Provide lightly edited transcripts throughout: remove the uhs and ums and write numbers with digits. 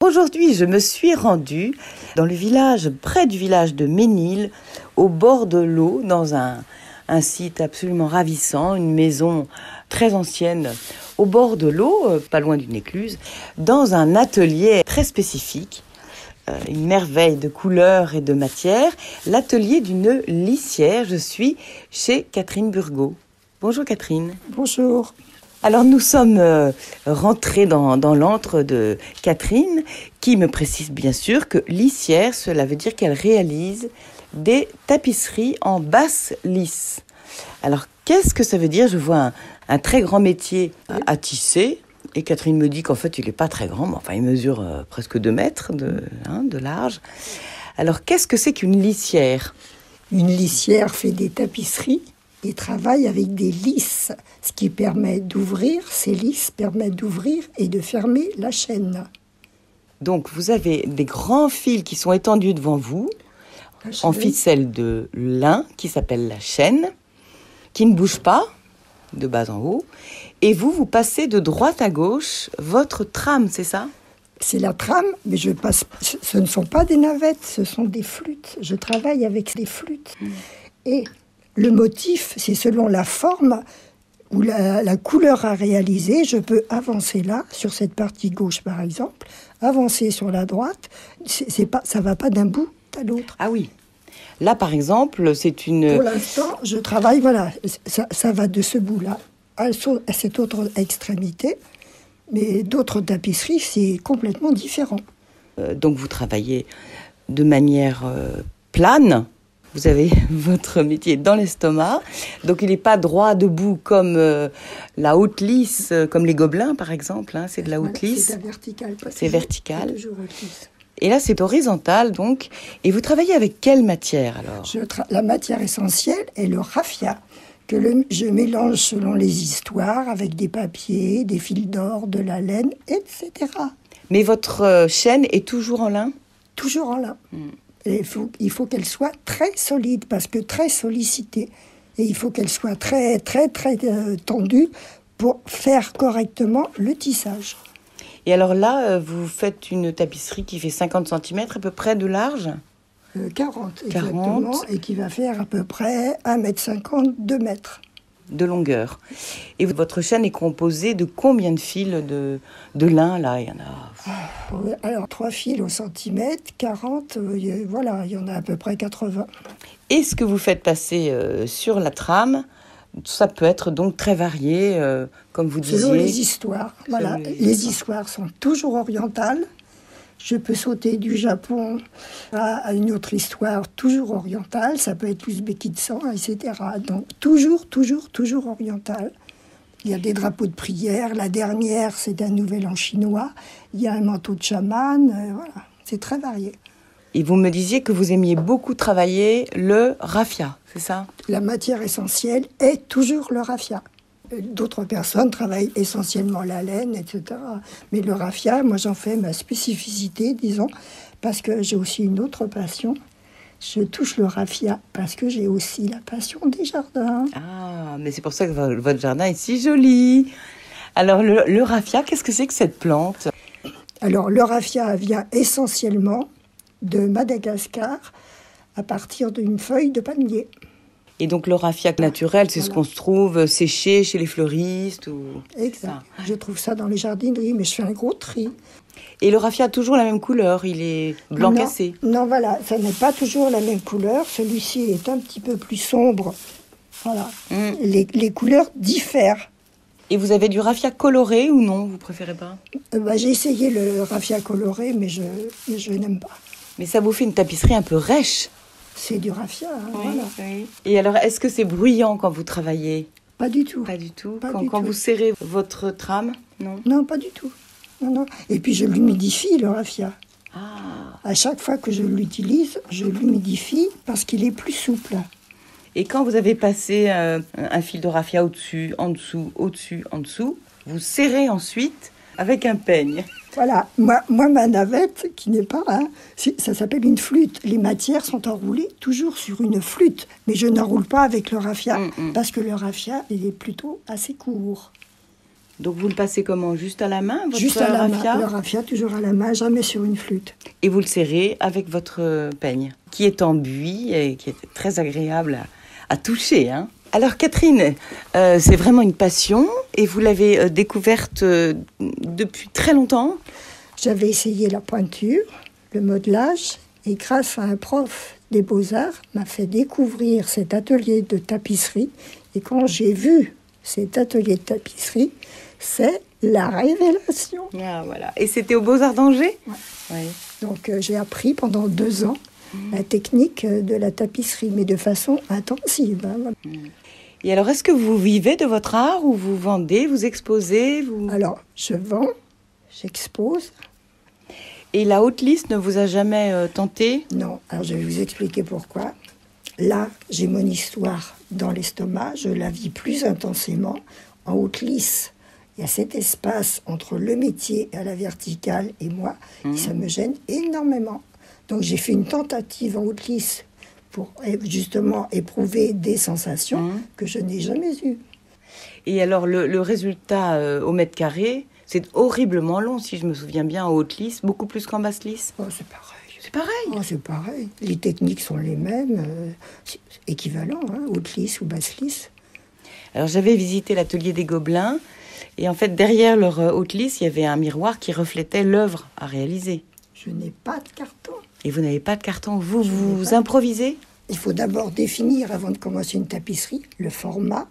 aujourd'hui, je me suis rendue dans le village, près du village de Ménil, au bord de l'eau, dans un site absolument ravissant, une maison très ancienne, au bord de l'eau, pas loin d'une écluse, dans un atelier très spécifique, une merveille de couleurs et de matières, l'atelier d'une lissière. Je suis chez Catherine Burgot. Bonjour Catherine. Bonjour. Alors nous sommes rentrés dans l'antre de Catherine, qui me précise bien sûr que lissière, cela veut dire qu'elle réalise des tapisseries en basse lisse. Alors qu'est-ce que ça veut dire? Je vois un très grand métier à tisser, et Catherine me dit qu'en fait il n'est pas très grand, mais enfin il mesure presque 2 mètres de large. Alors qu'est-ce que c'est qu'une lissière? Une lissière fait des tapisseries et travaille avec des lisses, ce qui permet d'ouvrir, ces lisses permettent d'ouvrir et de fermer la chaîne. Donc vous avez des grands fils qui sont étendus devant vous, en ficelle de lin qui s'appelle la chaîne, qui ne bouge pas de bas en haut, et vous passez de droite à gauche votre trame, c'est ça? C'est la trame, mais ce ne sont pas des navettes, ce sont des flûtes. Je travaille avec des flûtes. Et le motif, c'est selon la forme ou la couleur à réaliser. Je peux avancer là, sur cette partie gauche par exemple, avancer sur la droite. Ça ne va pas d'un bout à l'autre. Ah oui. Là, par exemple, c'est une... Pour l'instant, je travaille, voilà, ça va de ce bout-là à cette autre extrémité. Mais d'autres tapisseries, c'est complètement différent. Donc, vous travaillez de manière plane. Vous avez votre métier dans l'estomac. Donc, il n'est pas droit debout comme la haute lisse, comme les gobelins, par exemple. C'est de la haute lisse. C'est vertical. C'est vertical. Toujours haute lisse. Et là, c'est horizontal, donc. Et vous travaillez avec quelle matière, alors? La matière essentielle est le raffia, que je mélange selon les histoires, avec des papiers, des fils d'or, de la laine, etc. Mais votre chaîne est toujours en lin? Toujours en lin. Et il faut qu'elle soit très solide, parce que très sollicitée. Et il faut qu'elle soit très, très, très tendue pour faire correctement le tissage. Et alors là, vous faites une tapisserie qui fait 50 cm à peu près de large? 40, exactement, et qui va faire à peu près 1,50 m, 2 mètres. De longueur. Et votre chaîne est composée de combien de fils de lin, là? Il y en a... Alors, 3 fils au centimètre, 40, voilà, il y en a à peu près 80. Et ce que vous faites passer sur la trame, ça peut être donc très varié, comme vous disiez. Selon les histoires. Voilà, les histoires sont toujours orientales. Je peux sauter du Japon à une autre histoire toujours orientale. Ça peut être l'Ouzbékistan, etc. Donc toujours oriental. Il y a des drapeaux de prière. La dernière, c'est un nouvel an chinois. Il y a un manteau de chaman. Voilà, c'est très varié. Et vous me disiez que vous aimiez beaucoup travailler le raffia, c'est ça? La matière essentielle est toujours le raffia. D'autres personnes travaillent essentiellement la laine, etc. Mais le raffia, moi j'en fais ma spécificité, disons, parce que j'ai aussi une autre passion. Je touche le raffia parce que j'ai aussi la passion des jardins. Ah, mais c'est pour ça que votre jardin est si joli. Alors le raffia, qu'est-ce que c'est que cette plante? Alors le raffia vient essentiellement de Madagascar à partir d'une feuille de palmier. Et donc le raffia naturel, c'est ce qu'on se trouve séché chez les fleuristes ou... Exact. Je trouve ça dans les jardineries, mais je fais un gros tri. Et le raffia a toujours la même couleur, il est blanc cassé? Non, voilà, ça n'est pas toujours la même couleur. Celui-ci est un petit peu plus sombre. Voilà. Les couleurs diffèrent. Et vous avez du raffia coloré ou non? Vous préférez pas? J'ai essayé le raffia coloré, mais je n'aime pas. Mais ça vous fait une tapisserie un peu rêche. C'est du raffia, voilà. Oui. Et alors, est-ce que c'est bruyant quand vous travaillez? Pas du tout. Pas du tout. Quand vous serrez votre trame, non? Non, pas du tout. Non. Et puis je l'humidifie, le raffia. Ah. À chaque fois que je l'utilise, je l'humidifie parce qu'il est plus souple. Et quand vous avez passé un fil de raffia au-dessus, en dessous, au-dessus, en dessous, vous serrez ensuite avec un peigne. Voilà, moi ma navette, qui n'est pas, ça s'appelle une flûte. Les matières sont enroulées toujours sur une flûte, mais je n'enroule pas avec le raffia, parce que le raffia, il est plutôt assez court. Donc vous le passez comment? Juste à la main, votre Juste à la raffia? main, le raffia toujours à la main, jamais sur une flûte. Et vous le serrez avec votre peigne, qui est en buis et qui est très agréable à toucher. Hein. Alors Catherine, c'est vraiment une passion et vous l'avez découverte depuis très longtemps. J'avais essayé la pointure, le modelage, et grâce à un prof des Beaux-Arts, m'a fait découvrir cet atelier de tapisserie. Et quand j'ai vu cet atelier de tapisserie, c'est la révélation. Ah, voilà. Et c'était aux Beaux-Arts d'Angers? Ouais. Oui. Donc j'ai appris pendant 2 ans la technique de la tapisserie, mais de façon intensive. Hein, voilà. Et alors, est-ce que vous vivez de votre art ou vous vendez, vous exposez Alors, je vends, j'expose. Et la haute lisse ne vous a jamais tenté? Non, alors je vais vous expliquer pourquoi. Là, j'ai mon histoire dans l'estomac, je la vis plus intensément. En haute lisse, il y a cet espace entre le métier à la verticale et moi, et ça me gêne énormément. Donc j'ai fait une tentative en haute lisse pour justement éprouver des sensations que je n'ai jamais eues. Et alors, le résultat au mètre carré, c'est horriblement long, si je me souviens bien, en haute lisse, beaucoup plus qu'en basse lisse. Oh, c'est pareil. C'est pareil. Oh, c'est pareil. Les techniques sont les mêmes, c'est équivalent, hein, haute lisse ou basse lisse. Alors, j'avais visité l'atelier des Gobelins, et en fait, derrière leur haute lisse, il y avait un miroir qui reflétait l'œuvre à réaliser. Je n'ai pas de carton. Et vous n'avez pas de carton, vous improvisez? Il faut d'abord définir, avant de commencer une tapisserie, le format,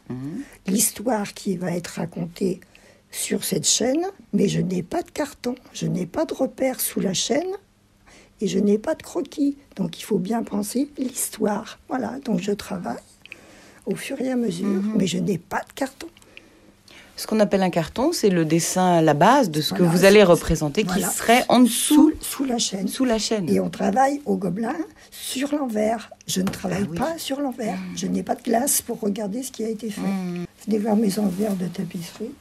l'histoire qui va être racontée sur cette chaîne, mais je n'ai pas de carton, je n'ai pas de repère sous la chaîne et je n'ai pas de croquis. Donc il faut bien penser l'histoire. Voilà, donc je travaille au fur et à mesure, mais je n'ai pas de carton. Ce qu'on appelle un carton, c'est le dessin, la base de ce Voilà, que vous allez représenter, qui serait en dessous. Sous la chaîne. Sous la chaîne. Et on travaille au Gobelin sur l'envers. Je ne travaille pas sur l'envers. Je n'ai pas de glace pour regarder ce qui a été fait. Venez voir mes envers de tapisserie.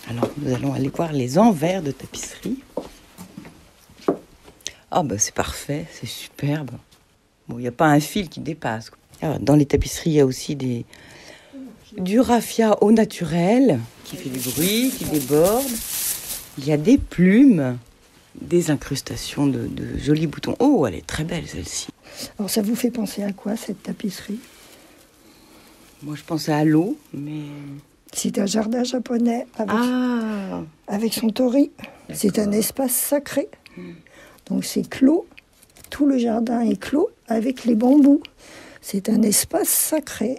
Alors, nous allons aller voir les envers de tapisserie. Ah, ben c'est parfait, c'est superbe. Bon, il n'y a pas un fil qui dépasse. Alors, dans les tapisseries, il y a aussi du raffia au naturel, qui fait du bruit, qui déborde. Il y a des plumes, des incrustations de jolis boutons. Oh, elle est très belle, celle-ci. Alors, ça vous fait penser à quoi, cette tapisserie? Moi, je pensais à l'eau, mais... C'est un jardin japonais avec son torii. C'est un espace sacré. Donc c'est clos, tout le jardin est clos avec les bambous. C'est un espace sacré.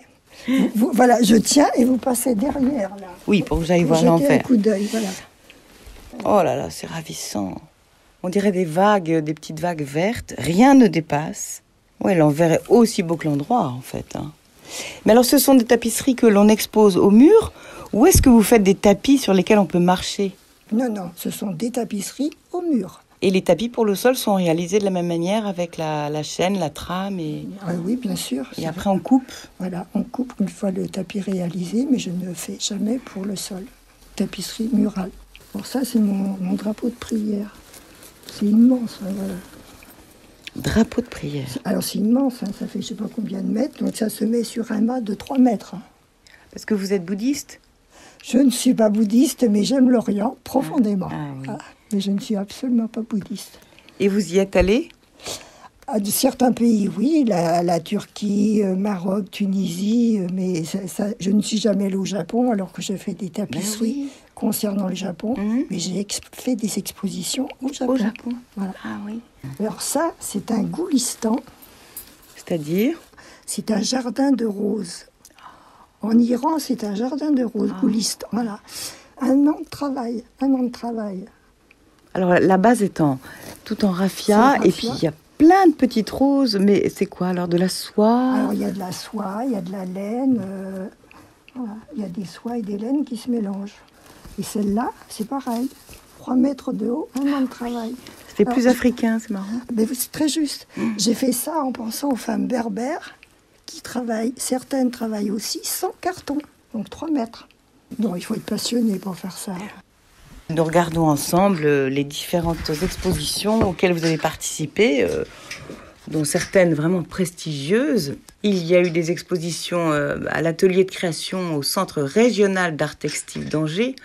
Voilà, je tiens et vous passez derrière là. Oui, pour que j'aille voir jetez l'enfer. un coup d'œil, voilà. Oh là là, c'est ravissant. On dirait des vagues, des petites vagues vertes. Rien ne dépasse. Ouais, l'envers est aussi beau que l'endroit en fait. Hein. Mais alors, ce sont des tapisseries que l'on expose au mur, ou est-ce que vous faites des tapis sur lesquels on peut marcher? Non, ce sont des tapisseries au mur. Et les tapis pour le sol sont réalisés de la même manière avec la chaîne, la trame et... Ah oui, bien sûr. Et après, on coupe? Voilà, on coupe une fois le tapis réalisé, mais je ne fais jamais pour le sol. Tapisserie murale. Pour ça, c'est mon drapeau de prière. C'est immense, hein, voilà. Drapeau de prière. Alors c'est immense, hein, ça fait je ne sais pas combien de mètres, donc ça se met sur un mât de 3 mètres. Parce que vous êtes bouddhiste? Je ne suis pas bouddhiste, mais j'aime l'Orient profondément. Oui. Mais je ne suis absolument pas bouddhiste. Et vous y êtes allé? À certains pays, oui, la Turquie, Maroc, Tunisie, mais je ne suis jamais allée au Japon alors que je fais des tapisseries concernant le Japon. Mais j'ai fait des expositions au Japon. Au Japon. Voilà. Ah oui. Alors ça, c'est un goulistan. C'est-à-dire? C'est un jardin de roses. En Iran, c'est un jardin de roses, goulistan. Voilà. Un an de travail. Alors la base étant tout en raffia, et puis il y a plein de petites roses, mais c'est quoi alors, de la soie? Alors il y a de la soie, il y a de la laine, voilà. Il y a des soies et des laines qui se mélangent. Et celle-là, c'est pareil, 3 mètres de haut, 1 an de travail. C'est plus africain, c'est marrant. Mais c'est très juste. J'ai fait ça en pensant aux femmes berbères qui travaillent. Certaines travaillent aussi sans carton, donc 3 mètres. Non, il faut être passionné pour faire ça. Nous regardons ensemble les différentes expositions auxquelles vous avez participé. dont certaines vraiment prestigieuses. Il y a eu des expositions à l'atelier de création au Centre régional d'art textile d'Angers.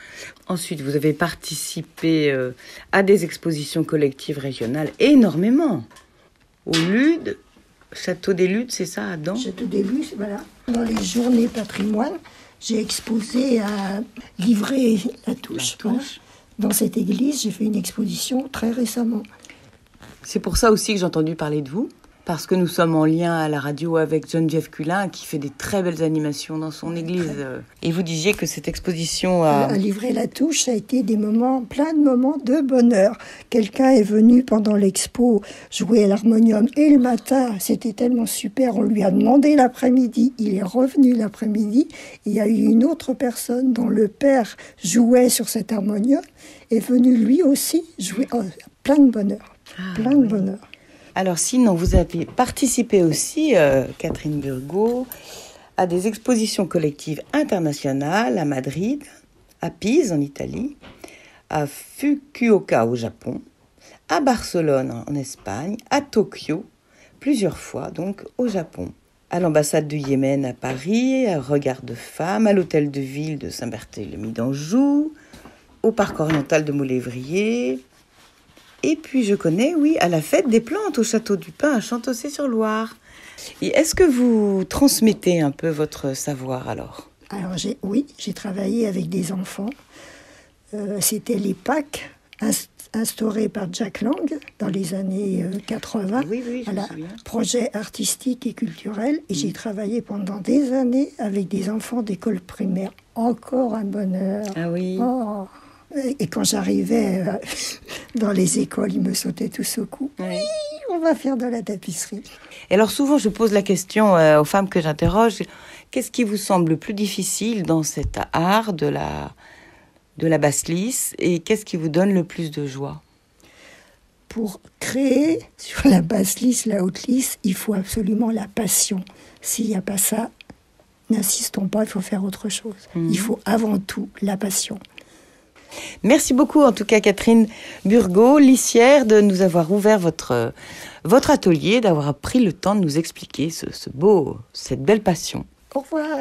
Ensuite, vous avez participé à des expositions collectives régionales énormément. Au Lude, Château des Ludes, c'est ça, à Dents ? Château des Ludes, voilà. Dans les journées patrimoine, j'ai exposé à Livrer-la-Touche. Voilà. Dans cette église, j'ai fait une exposition très récemment. C'est pour ça aussi que j'ai entendu parler de vous, parce que nous sommes en lien à la radio avec Geneviève Culin, qui fait des très belles animations dans son église. Et vous disiez que cette exposition à Livrer-la-Touche, ça a été plein de moments de bonheur. Quelqu'un est venu pendant l'expo jouer à l'harmonium, et le matin, c'était tellement super, on lui a demandé l'après-midi, il est revenu l'après-midi, il y a eu une autre personne dont le père jouait sur cet harmonium, est venu lui aussi jouer, plein de bonheur. Plein de bonheur. Alors sinon, vous avez participé aussi, Catherine Burgot, à des expositions collectives internationales à Madrid, à Pise en Italie, à Fukuoka au Japon, à Barcelone en Espagne, à Tokyo, plusieurs fois donc au Japon, à l'ambassade du Yémen à Paris, à Regard de Femmes, à l'hôtel de ville de Saint-Barthélemy d'Anjou, au parc oriental de Molévrier. Et puis je connais, oui, à la fête des plantes au château du Pin à Chantossé-sur-Loire. Et est-ce que vous transmettez un peu votre savoir alors ? Alors j'ai travaillé avec des enfants. C'était les Pâques instaurés par Jack Lang dans les années 80. Oui, je me souviens. Projet artistique et culturel. Et j'ai travaillé pendant des années avec des enfants d'école primaire. Encore un bonheur. Ah oui. Oh. Et quand j'arrivais dans les écoles, ils me sautaient tous au cou. Oui, on va faire de la tapisserie. Et alors souvent, je pose la question aux femmes que j'interroge, qu'est-ce qui vous semble le plus difficile dans cet art de la basse lisse et qu'est-ce qui vous donne le plus de joie ? Pour créer sur la basse lisse, la haute lisse, il faut absolument la passion. S'il n'y a pas ça, n'insistons pas, il faut faire autre chose. Il faut avant tout la passion. Merci beaucoup en tout cas Catherine Burgot, lissière, de nous avoir ouvert votre atelier, d'avoir pris le temps de nous expliquer cette belle passion. Au revoir.